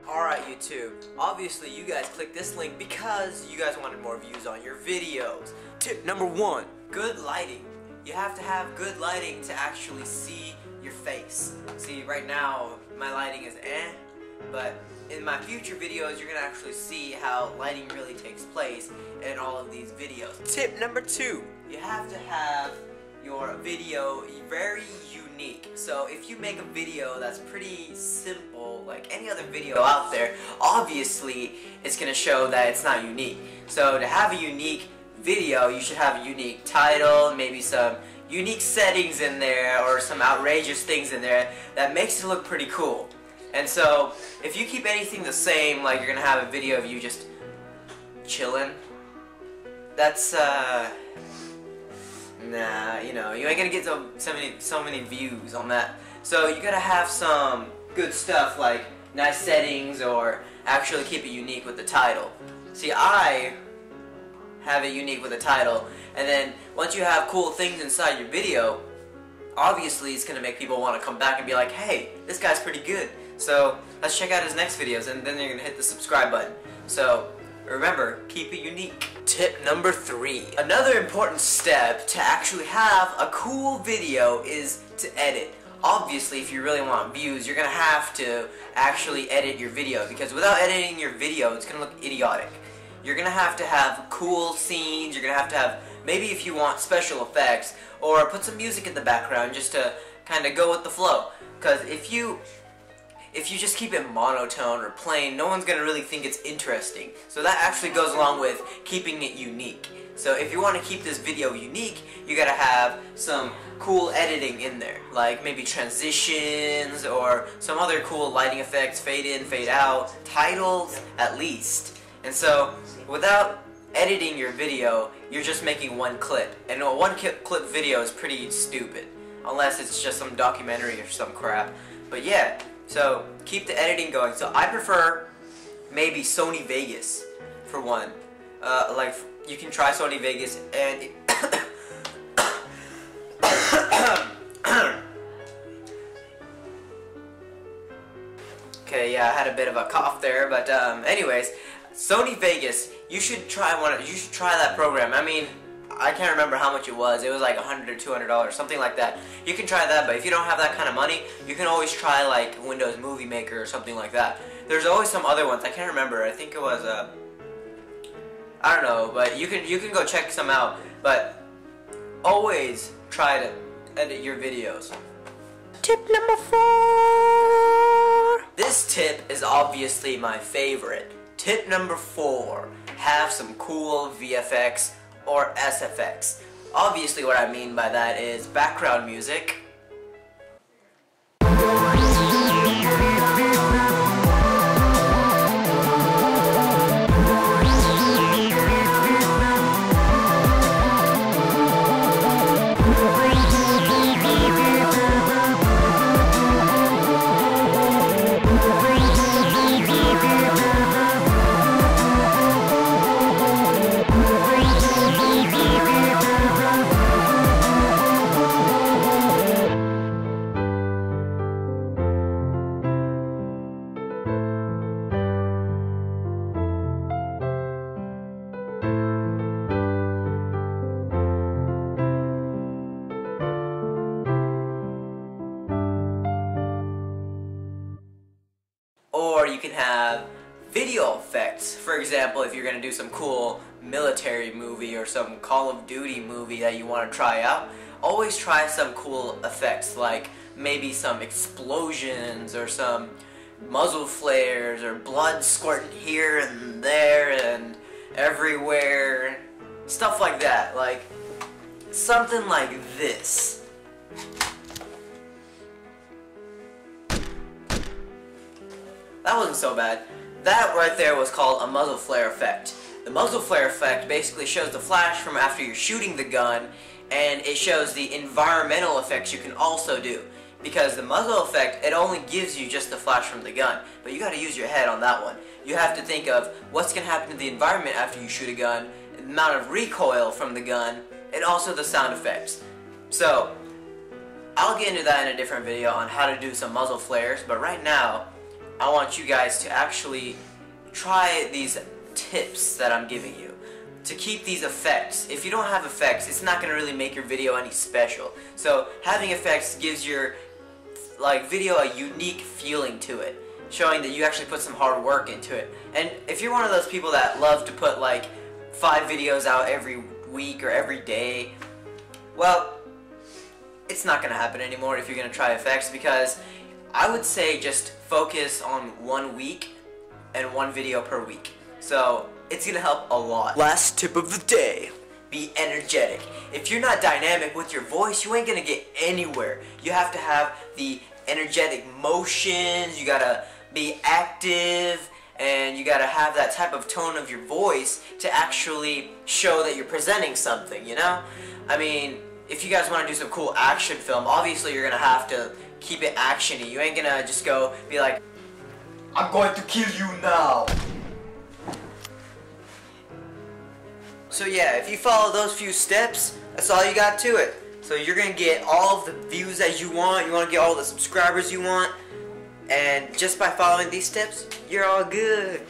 Alright YouTube, obviously you guys clicked this link because you guys wanted more views on your videos. Tip number 1, good lighting. You have to have good lighting to actually see your face. See, right now my lighting is but in my future videos you're gonna actually see how lighting really takes place in all of these videos. Tip number 2, you have to have your video very unique. So if you make a video that's pretty simple, like any other video out there, obviously it's gonna show that it's not unique. So to have a unique video, you should have a unique title, maybe some unique settings in there, or some outrageous things in there that makes it look pretty cool. And so if you keep anything the same, like you're gonna have a video of you just chilling, that's nah, you know, you ain't gonna get so many views on that. So you gotta have some good stuff like nice settings, or actually keep it unique with the title. See, I have it unique with the title, and then once you have cool things inside your video, obviously it's gonna make people want to come back and be like, hey, this guy's pretty good, so let's check out his next videos, and then they're gonna hit the subscribe button. So remember, keep it unique. Tip number 3. Another important step to actually have a cool video is to edit. Obviously, if you really want views, you're gonna have to actually edit your video, because without editing your video, it's gonna look idiotic. You're gonna have cool scenes, you're gonna have, maybe if you want special effects, or put some music in the background just to kind of go with the flow. Because if you just keep it monotone or plain, no one's gonna really think it's interesting. So that actually goes along with keeping it unique. So if you want to keep this video unique, you gotta have some cool editing in there, like maybe transitions or some other cool lighting effects, fade in, fade out, titles at least. And so without editing your video, you're just making one clip, and a one clip video is pretty stupid, unless it's just some documentary or some crap. But yeah, so keep the editing going. So I prefer maybe Sony Vegas for one. Like you can try Sony Vegas, and okay, yeah, I had a bit of a cough there, but anyways, Sony Vegas, you should try that program. I mean, I can't remember how much it was. It was like $100 or $200, something like that. You can try that, but if you don't have that kind of money, you can always try like Windows Movie Maker or something like that. There's always some other ones. I can't remember. I think it was I don't know, but you can go check some out. But always try to edit your videos. Tip number 4. This tip is obviously my favorite. Tip number 4. Have some cool VFX or SFX. Obviously what I mean by that is background music. Or you can have video effects. For example, if you're going to do some cool military movie or some Call of Duty movie that you want to try out, always try some cool effects, like maybe some explosions or some muzzle flares or blood squirting here and there and everywhere. Stuff like that, like something like this. That wasn't so bad. That right there was called a muzzle flare effect. The muzzle flare effect basically shows the flash from after you're shooting the gun, and it shows the environmental effects you can also do. Because the muzzle effect, it only gives you just the flash from the gun, but you gotta use your head on that one. You have to think of what's gonna happen to the environment after you shoot a gun, the amount of recoil from the gun, and also the sound effects. So, I'll get into that in a different video on how to do some muzzle flares, but right now, I want you guys to actually try these tips that I'm giving you to keep these effects. If you don't have effects, it's not going to really make your video any special. So having effects gives your video a unique feeling to it, showing that you actually put some hard work into it. And if you're one of those people that love to put like 5 videos out every week or every day, well, it's not going to happen anymore if you're going to try effects, because I would say just focus on 1 week and 1 video per week. So it's going to help a lot. Last tip of the day: be energetic. If you're not dynamic with your voice, you ain't going to get anywhere. You have to have the energetic motions, you got to be active, and you got to have that type of tone of your voice to actually show that you're presenting something, you know? I mean, if you guys want to do some cool action film, obviously you're going to have to keep it actiony. You ain't going to just go be like, "I'm going to kill you now." So yeah, if you follow those few steps, that's all you got to it. So you're going to get all of the views that you want to get all the subscribers you want, and just by following these steps, you're all good.